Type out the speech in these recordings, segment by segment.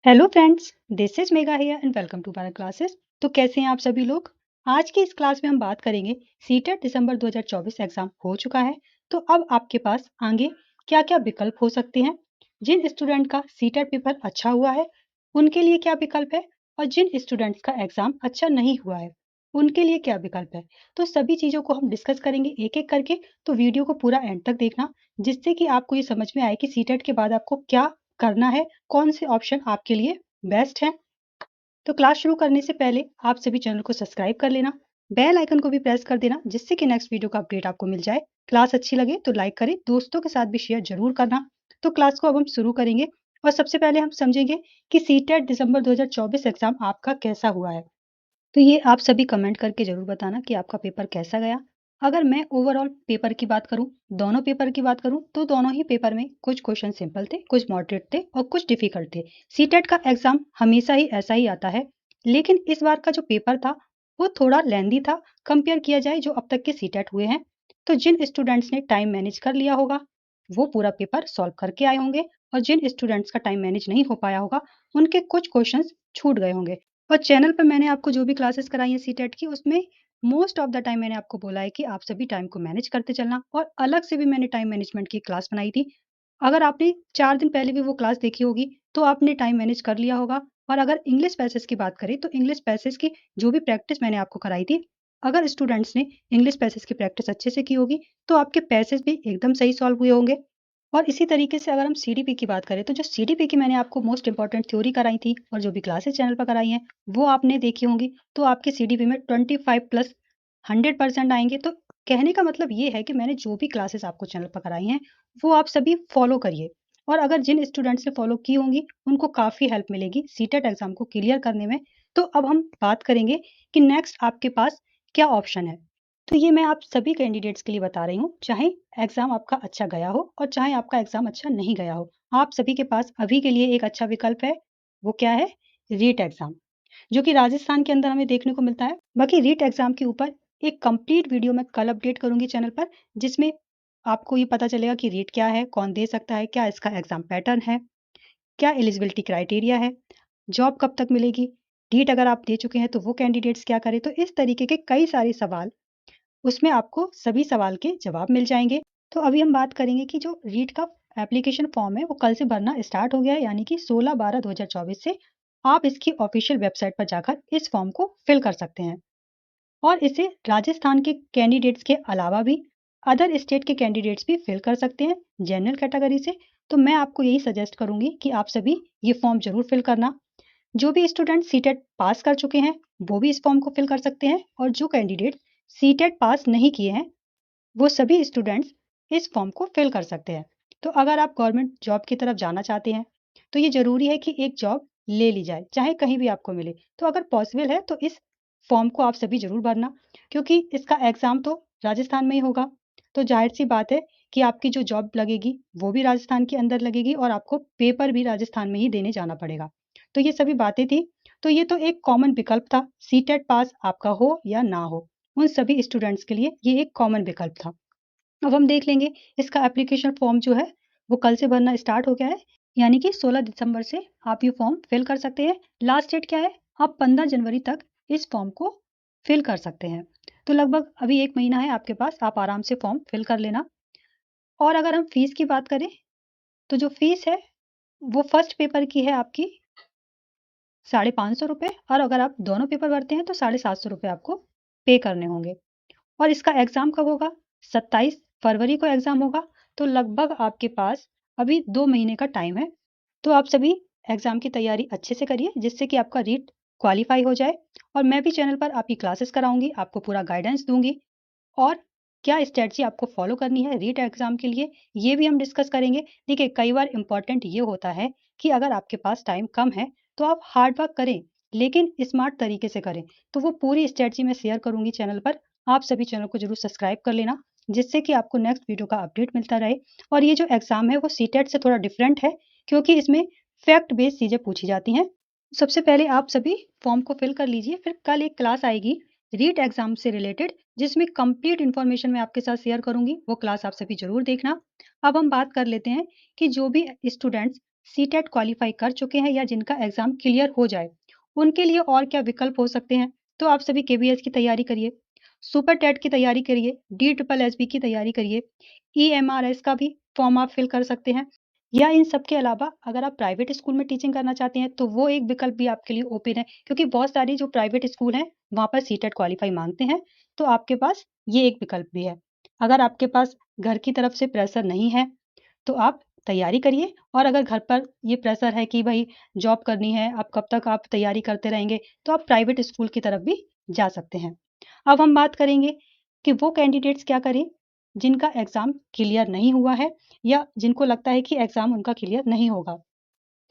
Hello friends, this is Mega here and welcome to my classes. तो कैसे हैं आप सभी लोग। आज की इस क्लास में हम बात करेंगे सीटेट दिसंबर 2024 एग्जाम हो चुका है। तो अब आपके पास आगे क्या क्या विकल्प हो सकते हैं। जिन स्टूडेंट का सीटेट पेपर अच्छा हुआ है उनके लिए क्या विकल्प है, और जिन स्टूडेंट्स का एग्जाम अच्छा नहीं हुआ है उनके लिए क्या विकल्प है। तो सभी चीज़ों को हम डिस्कस करेंगे एक एक करके। तो वीडियो को पूरा एंड तक देखना, जिससे कि आपको ये समझ में आए कि सीटेट के बाद आपको क्या करना है, कौन से ऑप्शन आपके लिए बेस्ट है। तो क्लास शुरू करने से पहले आप सभी चैनल को सब्सक्राइब कर लेना, बेल आइकन को भी प्रेस कर देना, जिससे कि नेक्स्ट वीडियो का अपडेट आपको मिल जाए। क्लास अच्छी लगे तो लाइक करें, दोस्तों के साथ भी शेयर जरूर करना। तो क्लास को अब हम शुरू करेंगे, और सबसे पहले हम समझेंगे कि सीटेट दिसंबर 2024 एग्जाम आपका कैसा हुआ है। तो ये आप सभी कमेंट करके ज़रूर बताना कि आपका पेपर कैसा गया। अगर मैं ओवरऑल पेपर की बात करूँ, दोनों पेपर की बात करूँ, तो दोनों ही पेपर में कुछ क्वेश्चन सिंपल थे, कुछ मॉडरेट थे और कुछ डिफिकल्ट थे। सीटेट का एग्ज़ाम हमेशा ही ऐसा ही आता है, लेकिन इस बार का जो पेपर था, वो थोड़ा लेंदी था कंपेयर किया जाए जो अब तक के सीटेट हुए हैं। तो जिन स्टूडेंट्स ने टाइम मैनेज कर लिया होगा, वो पूरा पेपर सॉल्व करके आए होंगे, और जिन स्टूडेंट्स का टाइम मैनेज नहीं हो पाया होगा, उनके कुछ क्वेश्चंस छूट गए होंगे। और चैनल पर मैंने आपको जो भी क्लासेस कराई हैं सीटेट की, उसमें मोस्ट ऑफ द टाइम मैंने आपको बोला है कि आप सभी टाइम को मैनेज करते चलना, और अलग से भी मैंने टाइम मैनेजमेंट की क्लास बनाई थी। अगर आपने 4 दिन पहले भी वो क्लास देखी होगी, तो आपने टाइम मैनेज कर लिया होगा। और अगर इंग्लिश पैसेज की बात करें, तो इंग्लिश पैसेज की जो भी प्रैक्टिस मैंने आपको कराई थी, अगर स्टूडेंट्स ने इंग्लिश पैसेज की प्रैक्टिस अच्छे से की होगी, तो आपके पैसेज भी एकदम सही सॉल्व हुए होंगे। और इसी तरीके से अगर हम सीडीपी की बात करें, तो जो सीडीपी की मैंने आपको मोस्ट इंपॉर्टेंट थ्योरी कराई थी और जो भी क्लासेस चैनल पर कराई हैं, वो आपने देखी होंगी। तो आपके सीडीपी में 25 प्लस 100% आएँगे। तो कहने का मतलब ये है कि मैंने जो भी क्लासेस आपको चैनल पर कराई हैं, वो आप सभी फॉलो करिए। और अगर जिन स्टूडेंट्स ने फॉलो की होंगी, उनको काफ़ी हेल्प मिलेगी सीटेट एग्ज़ाम को क्लियर करने में। तो अब हम बात करेंगे कि नेक्स्ट आपके पास क्या ऑप्शन है। तो ये मैं आप सभी कैंडिडेट्स के लिए बता रही हूँ, चाहे एग्ज़ाम आपका अच्छा गया हो और चाहे आपका एग्ज़ाम अच्छा नहीं गया हो। आप सभी के पास अभी के लिए एक अच्छा विकल्प है, वो क्या है? रीट एग्ज़ाम, जो कि राजस्थान के अंदर हमें देखने को मिलता है। बाकी रीट एग्ज़ाम के ऊपर एक कंप्लीट वीडियो मैं कल अपडेट करूँगी चैनल पर, जिसमें आपको ये पता चलेगा कि रीट क्या है, कौन दे सकता है, क्या इसका एग्ज़ाम पैटर्न है, क्या एलिजिबिलिटी क्राइटेरिया है, जॉब कब तक मिलेगी, नीट अगर आप दे चुके हैं तो वो कैंडिडेट्स क्या करें। तो इस तरीके के कई सारे सवाल उसमें आपको सभी सवाल के जवाब मिल जाएँगे। तो अभी हम बात करेंगे कि जो रीट का एप्लीकेशन फॉर्म है, वो कल से भरना स्टार्ट हो गया है, यानी कि 16/12/2024 से आप इसकी ऑफ़िशियल वेबसाइट पर जाकर इस फॉर्म को फिल कर सकते हैं। और इसे राजस्थान के कैंडिडेट्स के अलावा भी अदर स्टेट के कैंडिडेट्स भी फिल कर सकते हैं जनरल कैटेगरी से। तो मैं आपको यही सजेस्ट करूँगी कि आप सभी ये फॉर्म ज़रूर फिल करना। जो भी स्टूडेंट सीटेट पास कर चुके हैं, वो भी इस फॉर्म को फिल कर सकते हैं, और जो कैंडिडेट सीटेट पास नहीं किए हैं, वो सभी स्टूडेंट्स इस फॉर्म को फिल कर सकते हैं। तो अगर आप गवर्नमेंट जॉब की तरफ जाना चाहते हैं, तो ये ज़रूरी है कि एक जॉब ले ली जाए, चाहे कहीं भी आपको मिले। तो अगर पॉसिबल है तो इस फॉर्म को आप सभी ज़रूर भरना, क्योंकि इसका एग्ज़ाम तो राजस्थान में ही होगा। तो ज़ाहिर-सी बात है कि आपकी जो जॉब लगेगी, वो भी राजस्थान के अंदर लगेगी, और आपको पेपर भी राजस्थान में ही देने जाना पड़ेगा। तो ये सभी बातें थी। तो ये तो एक कॉमन विकल्प था, सीटेट पास आपका हो या ना हो, उन सभी स्टूडेंट्स के लिए ये एक कॉमन विकल्प था। अब हम देख लेंगे इसका एप्लीकेशन फॉर्म जो है, वो कल से भरना स्टार्ट हो गया है, यानी कि 16 दिसंबर से आप ये फॉर्म फिल कर सकते हैं। लास्ट डेट क्या है? आप 15 जनवरी तक इस फॉर्म को फिल कर सकते हैं। तो लगभग अभी 1 महीना है आपके पास, आप आराम से फॉर्म फिल कर लेना। और अगर हम फीस की बात करें, तो जो फीस है, वो फर्स्ट पेपर की है आपकी ₹550, और अगर आप दोनों पेपर भरते हैं तो ₹750 आपको पे करने होंगे। और इसका एग्ज़ाम कब होगा? 27 फरवरी को एग्ज़ाम होगा। तो लगभग आपके पास अभी 2 महीने का टाइम है। तो आप सभी एग्ज़ाम की तैयारी अच्छे से करिए, जिससे कि आपका रीट क्वालीफाई हो जाए। और मैं भी चैनल पर आपकी क्लासेस कराऊँगी, आपको पूरा गाइडेंस दूँगी, और क्या स्ट्रैटेजी आपको फ़ॉलो करनी है रीट एग्ज़ाम के लिए, ये भी हम डिस्कस करेंगे। देखिए, कई बार इम्पोर्टेंट ये होता है कि अगर आपके पास टाइम कम है, तो आप हार्ड वर्क करें, लेकिन स्मार्ट तरीके से करें। तो वो पूरी स्ट्रैटेजी मैं शेयर करूँगी चैनल पर। आप सभी चैनल को ज़रूर सब्सक्राइब कर लेना, जिससे कि आपको नेक्स्ट वीडियो का अपडेट मिलता रहे। और ये जो एग्ज़ाम है, वो सीटेट से थोड़ा डिफरेंट है, क्योंकि इसमें फैक्ट बेस्ड चीज़ें पूछी जाती हैं। सबसे पहले आप सभी फॉर्म को फिल कर लीजिए, फिर कल एक क्लास आएगी रीट एग्ज़ाम से रिलेटेड, जिसमें कंप्लीट इन्फॉर्मेशन मैं आपके साथ शेयर करूँगी, वो क्लास आप सभी ज़रूर देखना। अब हम बात कर लेते हैं कि जो भी स्टूडेंट्स सीटेट क्वालिफाई कर चुके हैं या जिनका एग्जाम क्लियर हो जाए, उनके लिए और क्या विकल्प हो सकते हैं? तो आप सभी केबीएस की तैयारी करिए, सुपर टेट की तैयारी करिए, डी ट्रिपल एस बी की तैयारी करिए, ईएमआरएस का भी फॉर्म आप फिल कर सकते हैं, या इन सब के अलावा अगर आप प्राइवेट स्कूल में टीचिंग करना चाहते हैं तो वो एक विकल्प भी आपके लिए ओपन है, क्योंकि बहुत सारी जो प्राइवेट स्कूल हैं वहाँ पर सीटेट क्वालिफाई मांगते हैं, तो आपके पास ये एक विकल्प भी है। अगर आपके पास घर की तरफ से प्रेशर नहीं है तो आप तैयारी करिए, और अगर घर पर ये प्रेशर है कि भाई जॉब करनी है, अब कब तक आप तैयारी करते रहेंगे, तो आप प्राइवेट स्कूल की तरफ भी जा सकते हैं। अब हम बात करेंगे कि वो कैंडिडेट्स क्या करें जिनका एग्ज़ाम क्लियर नहीं हुआ है या जिनको लगता है कि एग्ज़ाम उनका क्लियर नहीं होगा।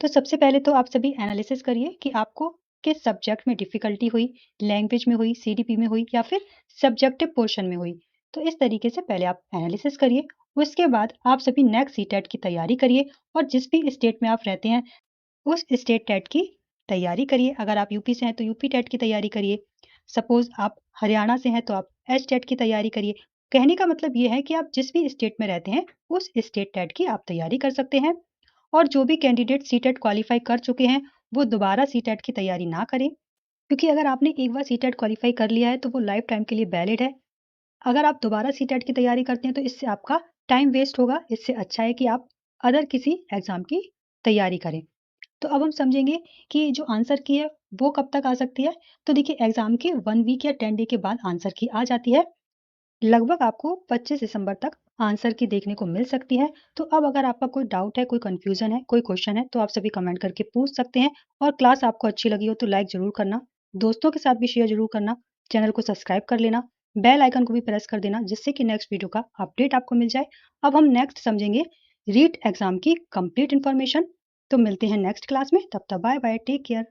तो सबसे पहले तो आप सभी एनालिसिस करिए कि आपको किस सब्जेक्ट में डिफ़िकल्टी हुई, लैंग्वेज में हुई, सीडीपी में हुई या फिर सब्जेक्टिव पोर्शन में हुई। तो इस तरीके से पहले आप एनालिसिस करिए, उसके बाद आप सभी नेक्स्ट सीटेट की तैयारी करिए, और जिस भी स्टेट में आप रहते हैं उस स्टेट टेट की तैयारी करिए। अगर आप यूपी से हैं तो यूपी टेट की तैयारी करिए, सपोज़ आप हरियाणा से हैं तो आप एच टेट की तैयारी करिए। कहने का मतलब ये है कि आप जिस भी स्टेट में रहते हैं उस स्टेट टेट की आप तैयारी कर सकते हैं। और जो भी कैंडिडेट सीटेट क्वालिफाई कर चुके हैं वो दोबारा सीटेट की तैयारी ना करें, क्योंकि अगर आपने एक बार सीटेट क्वालिफाई कर लिया है तो वो लाइफ टाइम के लिए वैलिड है। अगर आप दोबारा सीटेट की तैयारी करते हैं तो इससे आपका टाइम वेस्ट होगा, इससे अच्छा है कि आप अदर किसी एग्जाम की तैयारी करें। तो अब हम समझेंगे कि जो आंसर की है वो कब तक आ सकती है। तो देखिए, एग्जाम के 1 वीक या 10 डे के बाद आंसर की आ जाती है। लगभग आपको 25 दिसंबर तक आंसर की देखने को मिल सकती है। तो अब अगर आपका कोई डाउट है, कोई कन्फ्यूज़न है, कोई क्वेश्चन है तो आप सभी कमेंट करके पूछ सकते हैं। और क्लास आपको अच्छी लगी हो तो लाइक ज़रूर करना, दोस्तों के साथ भी शेयर ज़रूर करना, चैनल को सब्सक्राइब कर लेना, बेल आइकन को भी प्रेस कर देना जिससे कि नेक्स्ट वीडियो का अपडेट आपको मिल जाए। अब हम नेक्स्ट समझेंगे रीट एग्ज़ाम की कंप्लीट इन्फॉर्मेशन। तो मिलते हैं नेक्स्ट क्लास में, तब तक बाय बाय, टेक केयर।